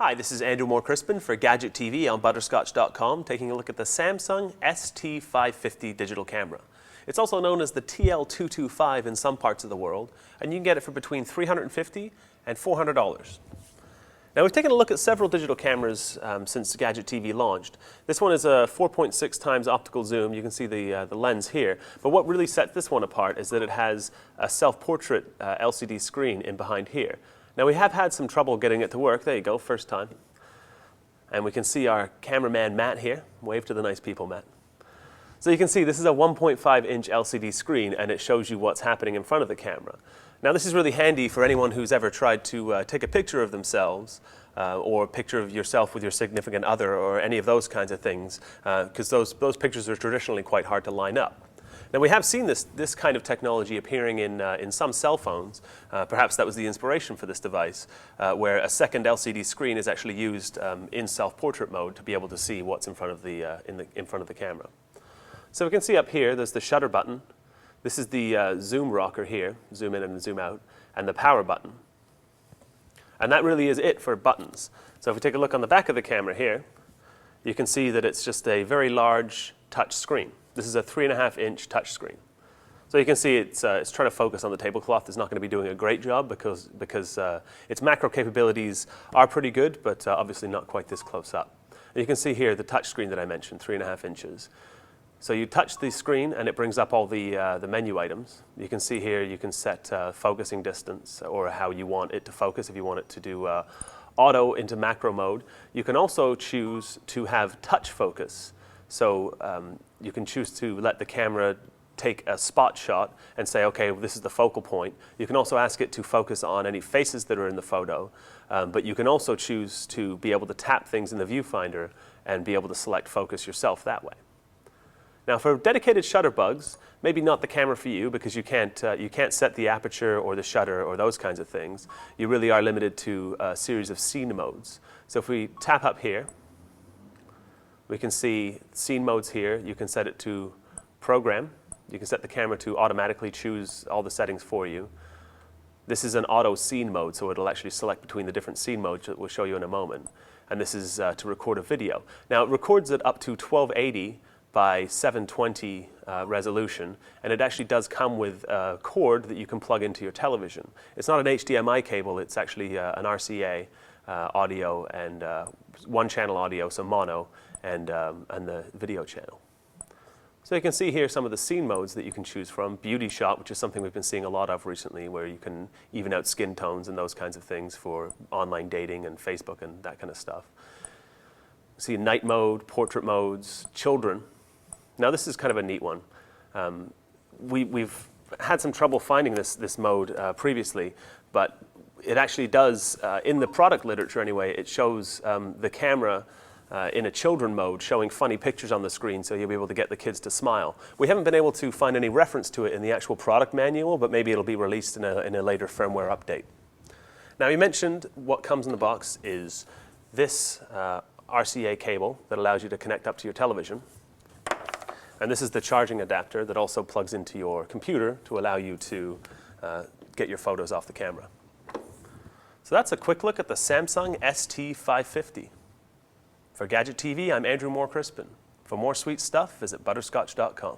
Hi, this is Andrew Moore-Crispin for Gadget TV on Butterscotch.com, taking a look at the Samsung ST550 digital camera. It's also known as the TL225 in some parts of the world, and you can get it for between $350 and $400. Now, we've taken a look at several digital cameras since Gadget TV launched. This one is a 4.6 times optical zoom. You can see the lens here. But what really sets this one apart is that it has a self-portrait LCD screen in behind here. Now, we have had some trouble getting it to work. There you go, first time. And we can see our cameraman Matt here. Wave to the nice people, Matt. So you can see this is a 1.5-inch LCD screen, and it shows you what's happening in front of the camera. Now, this is really handy for anyone who's ever tried to take a picture of themselves or a picture of yourself with your significant other or any of those kinds of things, because those pictures are traditionally quite hard to line up. Now, we have seen this kind of technology appearing in some cell phones. Perhaps that was the inspiration for this device, where a second LCD screen is actually used in self-portrait mode to be able to see what's in front of the camera. So we can see up here, there's the shutter button. This is the zoom rocker here, zoom in and zoom out, and the power button. And that really is it for buttons. So if we take a look on the back of the camera here, you can see that it's just a very large touch screen. This is a 3.5-inch touch screen. So you can see it's trying to focus on the tablecloth. It's not going to be doing a great job because its macro capabilities are pretty good, but obviously not quite this close up. And you can see here the touch screen that I mentioned, 3.5 inches. So you touch the screen and it brings up all the menu items. You can see here you can set focusing distance or how you want it to focus if you want it to do auto into macro mode. You can also choose to have touch focus. So you can choose to let the camera take a spot shot and say, okay, well, this is the focal point. You can also ask it to focus on any faces that are in the photo, but you can also choose to be able to tap things in the viewfinder and be able to select focus yourself that way. Now, for dedicated shutterbugs, maybe not the camera for you because you can't set the aperture or the shutter or those kinds of things. You really are limited to a series of scene modes. So if we tap up here, we can see scene modes here. You can set it to program. You can set the camera to automatically choose all the settings for you. This is an auto scene mode, so it'll actually select between the different scene modes that we'll show you in a moment. And this is to record a video. Now, it records it up to 1280 by 720 resolution, and it actually does come with a cord that you can plug into your television. It's not an HDMI cable, it's actually an RCA audio and one-channel audio, so mono, and the video channel. So you can see here some of the scene modes that you can choose from. Beauty shot, which is something we've been seeing a lot of recently, where you can even out skin tones and those kinds of things for online dating and Facebook and that kind of stuff. See night mode, portrait modes, children. Now this is kind of a neat one. We've had some trouble finding this mode previously, but it actually does, in the product literature anyway, it shows the camera in a children mode showing funny pictures on the screen, so you'll be able to get the kids to smile. We haven't been able to find any reference to it in the actual product manual, but maybe it'll be released in a later firmware update. Now, you mentioned what comes in the box is this RCA cable that allows you to connect up to your television. And this is the charging adapter that also plugs into your computer to allow you to get your photos off the camera. So that's a quick look at the Samsung ST550. For Gadget TV, I'm Andrew Moore-Crispin. For more sweet stuff, visit Butterscotch.com.